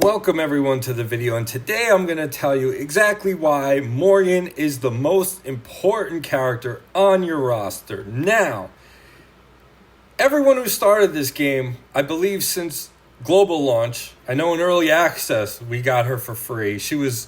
Welcome everyone to the video, and today I'm going to tell you exactly why Morgan is the most important character on your roster. Now, everyone who started this game, I believe since global launch, I know in early access we got her for free. She was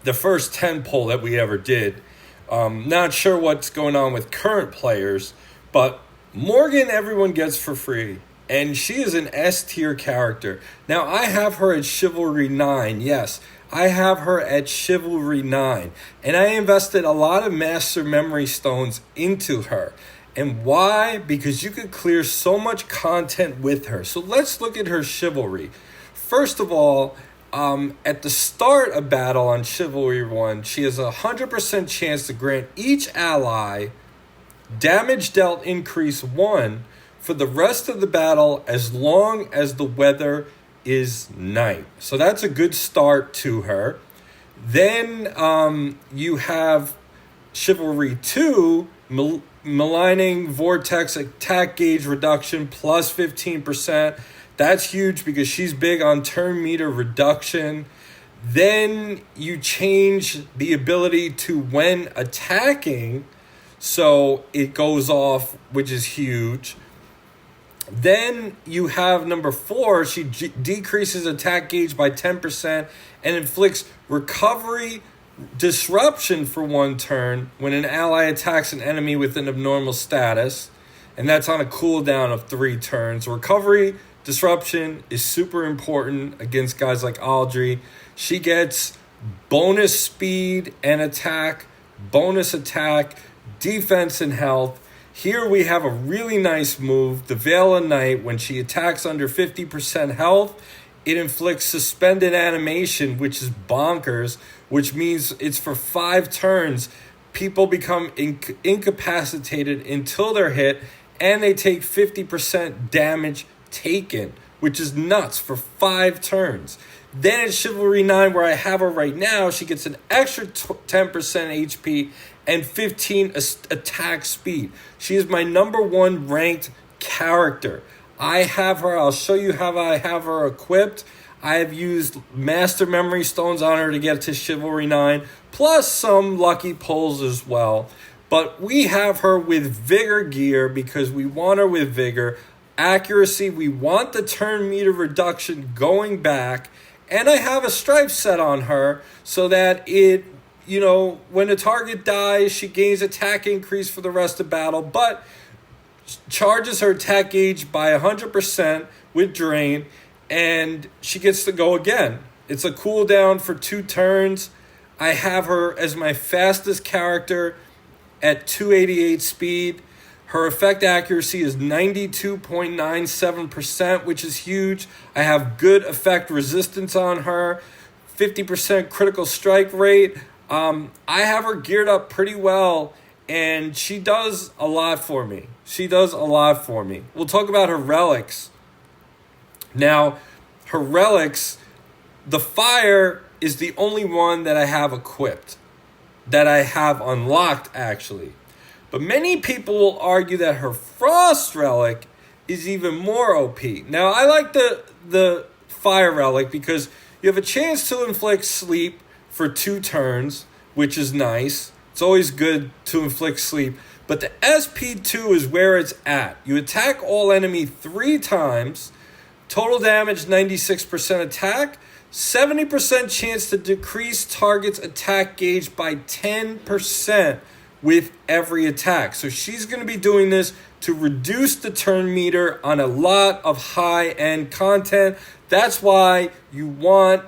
the first 10 pull that we ever did. Not sure what's going on with current players, but Morgan everyone gets for free. And she is an S tier character. Now, I have her at Chivalry 9. Yes, I have her at Chivalry 9. And I invested a lot of Master Memory Stones into her. And why? Because you could clear so much content with her. So let's look at her Chivalry. First of all, at the start of battle on Chivalry 1, she has a 100% chance to grant each ally damage dealt increase 1 for the rest of the battle as long as the weather is night. So that's a good start to her. Then you have Chivalry 2, Maligning Vortex attack gauge reduction plus 15%. That's huge because she's big on turn meter reduction. Then you change the ability to when attacking, so it goes off, which is huge. Then you have number 4, she decreases attack gauge by 10% and inflicts recovery disruption for 1 turn when an ally attacks an enemy with an abnormal status. And that's on a cooldown of 3 turns. Recovery disruption is super important against guys like Aldri. She gets bonus speed and attack, bonus attack, defense and health. Here we have a really nice move, the Veil of Night. When she attacks under 50% health, it inflicts suspended animation, which is bonkers, which means it's for 5 turns. People become incapacitated until they're hit, and they take 50% damage taken, which is nuts for 5 turns. Then at Chivalry 9, where I have her right now, she gets an extra 10% HP and 15 attack speed. She is my number 1 ranked character. I have her. I'll show you how I have her equipped. I have used Master Memory Stones on her to get to Chivalry 9, plus some lucky pulls as well. But we have her with Vigor gear because we want her with Vigor. Accuracy, we want the turn meter reduction going back. And I have a stripe set on her so that it, when a target dies, she gains attack increase for the rest of battle, but charges her attack gauge by 100% with Drain, and she gets to go again. It's a cooldown for 2 turns. I have her as my fastest character at 288 speed. Her effect accuracy is 92.97%, which is huge. I have good effect resistance on her, 50% critical strike rate. I have her geared up pretty well, and she does a lot for me. We'll talk about her relics. Now, her relics, the fire is the only one that I have equipped, that I have unlocked, actually. But many people will argue that her Frost Relic is even more OP. Now, I like the Fire Relic because you have a chance to inflict sleep for 2 turns, which is nice. It's always good to inflict sleep. But the SP2 is where it's at. You attack all enemy 3 times. Total damage, 96% attack. 70% chance to decrease target's attack gauge by 10% with every attack. So she's going to be doing this to reduce the turn meter on a lot of high-end content. That's why you want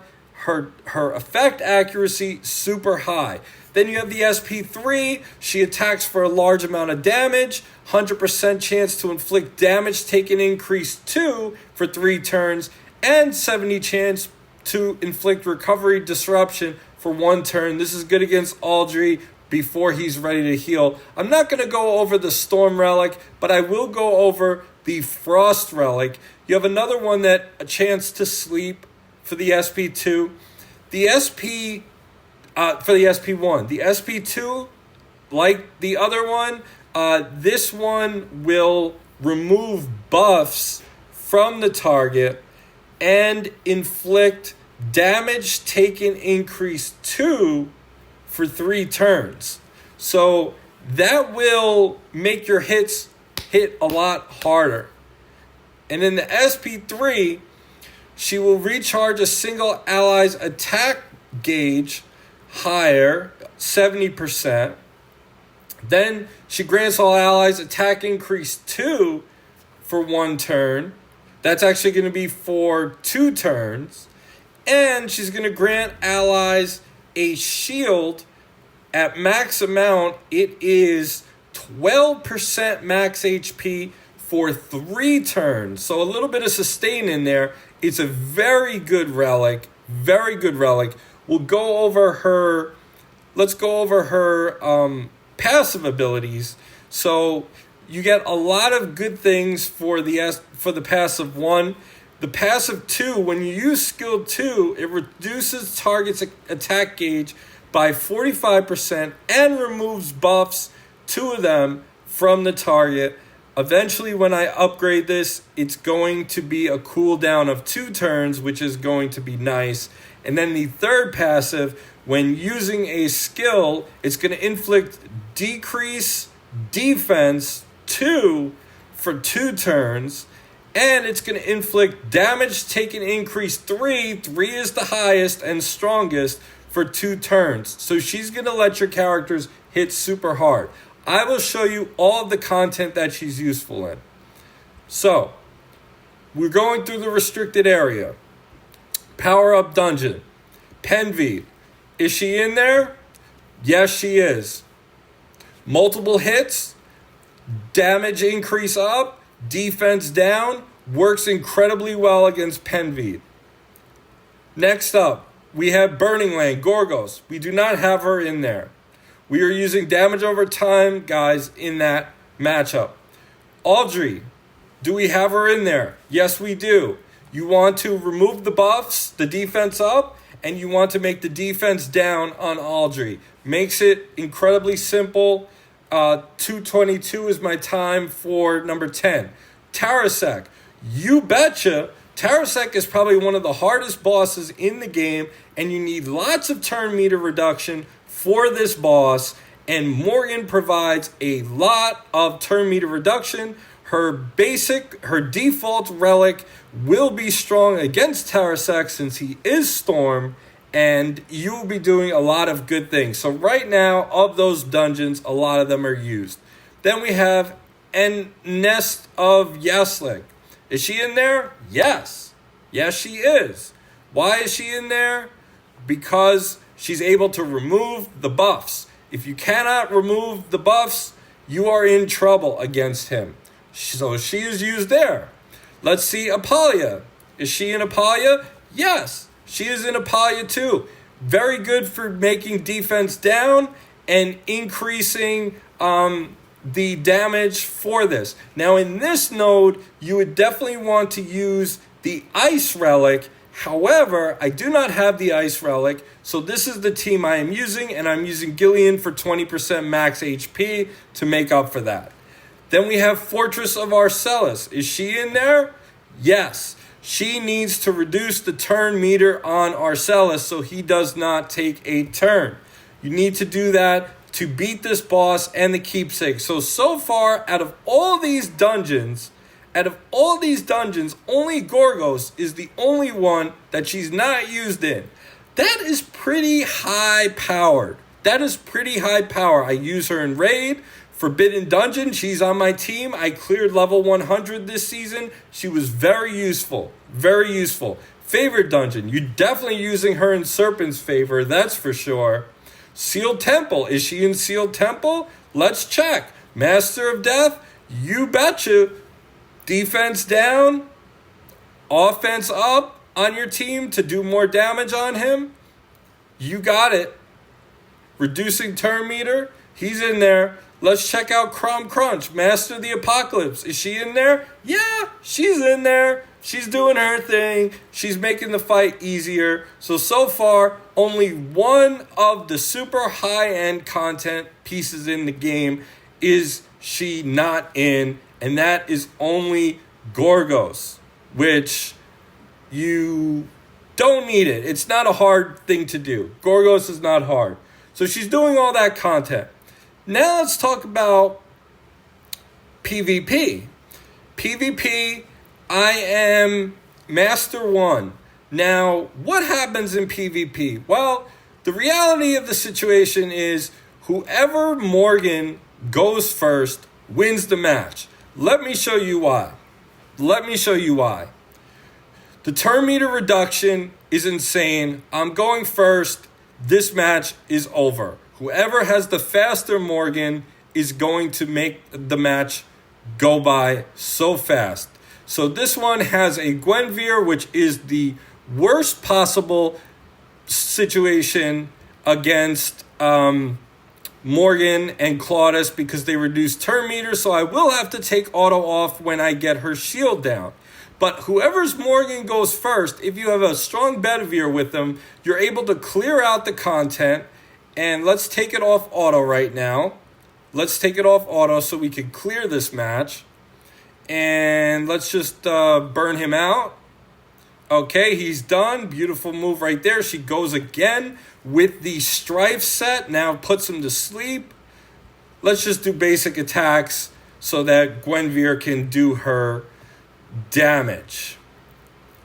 her effect accuracy super high. Then you have the SP3. She attacks for a large amount of damage, 100% chance to inflict damage taken increase 2 for 3 turns, and 70 chance to inflict recovery disruption for 1 turn. This is good against Aldri before he's ready to heal. I'm not going to go over the Storm Relic, but I will go over the Frost Relic. You have another one that a chance to sleep for the SP2. The SP for the SP1. The SP2, like the other one, this one will remove buffs from the target and inflict damage taken increase 2 for 3 turns. So that will make your hits hit a lot harder. And in the SP3, she will recharge a single ally's attack gauge higher, 70%. Then she grants all allies attack increase 2 for 1 turn. That's actually going to be for 2 turns. And she's going to grant allies a shield at max amount. It is 12% max HP for 3 turns. So a little bit of sustain in there. It's a very good relic. Very good relic. We'll go over her. Let's go over her passive abilities. So you get a lot of good things for the passive 1. The passive 2, when you use skill 2, it reduces target's attack gauge by 45% and removes buffs, 2 of them, from the target. Eventually, when I upgrade this, it's going to be a cooldown of 2 turns, which is going to be nice. And then the third passive, when using a skill, it's going to inflict decrease defense 2 for 2 turns. And it's going to inflict damage taken increase 3. 3 is the highest and strongest for 2 turns. So she's going to let your characters hit super hard. I will show you all of the content that she's useful in. So, we're going through the restricted area. Power Up Dungeon. Penveed. Is she in there? Yes, she is. Multiple hits. Damage increase up. Defense down. Works incredibly well against Penveed. Next up, we have Burning Land, Gorgos. We do not have her in there. We are using damage over time, guys, in that matchup. Audrey, do we have her in there? Yes, we do. You want to remove the buffs, the defense up, and you want to make the defense down on Audrey. Makes it incredibly simple. 222 is my time for number 10. Tarasek, you betcha. Tarasek is probably one of the hardest bosses in the game, and you need lots of turn meter reduction for this boss, and Morgan provides a lot of turn meter reduction. Her default relic will be strong against Tarasek since he is Storm, and you will be doing a lot of good things. So right now, of those dungeons, a lot of them are used. Then we have Nest of Yaslik. Is she in there? Yes. Yes, she is. Why is she in there? Because she's able to remove the buffs. If you cannot remove the buffs, you are in trouble against him. So she is used there. Let's see Apalia. Is she in Apalia? Yes, she is in Apalia too. Very good for making defense down and increasing the damage for this. Now in this node, you would definitely want to use the Ice Relic. However, I do not have the Ice Relic, so this is the team I am using, and I'm using Gillian for 20% max HP to make up for that. Then we have Fortress of Arcellus. Is she in there? Yes. She needs to reduce the turn meter on Arcellus so he does not take a turn. You need to do that to beat this boss and the keepsake. So far, out of all these dungeons, only Gorgos is the only one that she's not used in. That is pretty high powered. I use her in Raid. Forbidden Dungeon, she's on my team. I cleared level 100 this season. She was very useful. Very useful. Favorite Dungeon, you're definitely using her in Serpent's favor, that's for sure. Sealed Temple, is she in Sealed Temple? Let's check. Master of Death, you betcha. Defense down, offense up on your team to do more damage on him. You got it. Reducing turn meter, he's in there. Let's check out Crom Crunch, Master of the Apocalypse. Is she in there? Yeah, she's in there. She's doing her thing. She's making the fight easier. So far, only one of the super high-end content pieces in the game is she not in, and that is only Gorgos, which you Don't need it. It's not a hard thing to do. Gorgos is not hard. So she's doing all that content. Now let's talk about PvP. PvP, I am Master 1. Now, what happens in PvP? Well, the reality of the situation is whoever Morgan goes first wins the match. Let me show you why. The turn meter reduction is insane. I'm going first. This match is over. Whoever has the faster Morgan is going to make the match go by so fast. So this one has a Gwenvere, which is the worst possible situation against Morgan and Claudus because they reduce turn meter. So I will have to take auto off when I get her shield down. But whoever's Morgan goes first, if you have a strong Bedivere with them, you're able to clear out the content. And let's take it off auto right now. Let's take it off auto so we can clear this match. And let's just burn him out. Okay, he's done. Beautiful move right there. She goes again with the Strife set. Now puts him to sleep. Let's just do basic attacks so that Gwenvere can do her damage.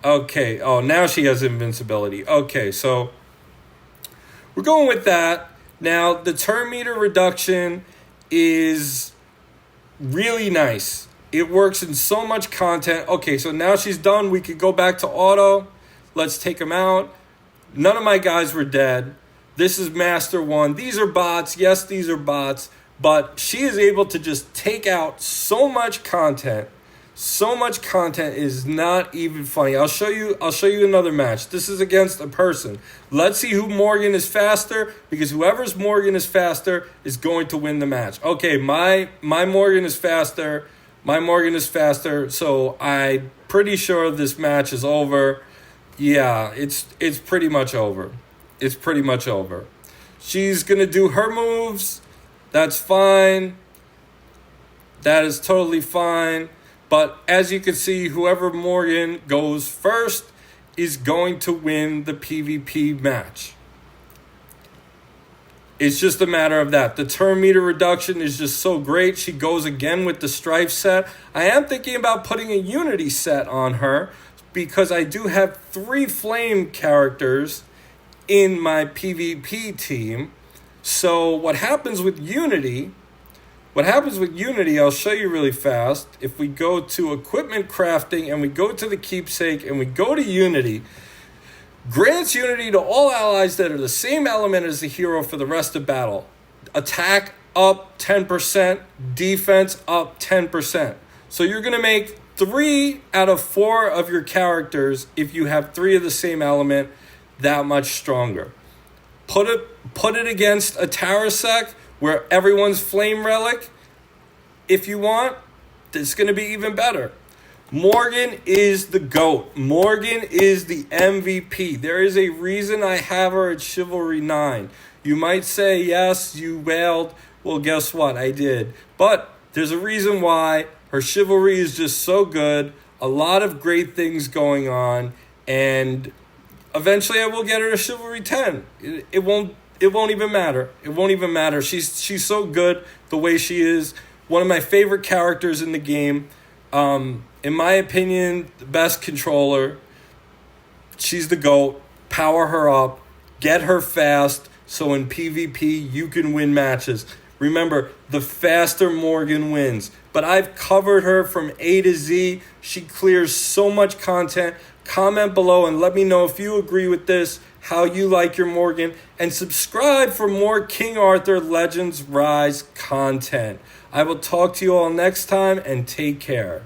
Okay. Oh, now she has invincibility. Okay, so we're going with that. Now, the turn meter reduction is really nice. It works in so much content. Okay, so now she's done. We could go back to auto. Let's take them out. None of my guys were dead. This is Master 1. These are bots. Yes, these are bots. But she is able to just take out so much content. So much content is not even funny. I'll show you another match. This is against a person. Let's see who Morgan is faster, because whoever's Morgan is faster is going to win the match. Okay, my Morgan is faster. My Morgan is faster, so I'm pretty sure this match is over. Yeah, it's pretty much over. It's pretty much over. She's going to do her moves. That's fine. That is totally fine. But as you can see, whoever Morgan goes first is going to win the PvP match. It's just a matter of that. The turn meter reduction is just so great. She goes again with the Strife set. I am thinking about putting a Unity set on her because I do have 3 flame characters in my PvP team. So what happens with Unity, I'll show you really fast. If we go to equipment crafting and we go to the keepsake and we go to Unity, grants Unity to all allies that are the same element as the hero for the rest of battle. Attack up 10%, defense up 10%. So you're going to make 3 out of 4 of your characters, if you have 3 of the same element, that much stronger. Put it against a Tarasek where everyone's flame relic. If you want, it's going to be even better. Morgan is the GOAT. Morgan is the MVP. There is a reason I have her at Chivalry 9. You might say, yes, you wailed. Well, guess what? I did. But there's a reason why. Her Chivalry is just so good. A lot of great things going on. And eventually I will get her to Chivalry 10. It won't even matter. It won't even matter. She's so good the way she is. One of my favorite characters in the game. In my opinion, the best controller. She's the GOAT. Power her up. Get her fast so in PvP you can win matches. Remember, the faster Morgan wins. But I've covered her from A to Z. She clears so much content. Comment below and let me know if you agree with this, how you like your Morgan, and subscribe for more King Arthur Legends Rise content. I will talk to you all next time, and take care.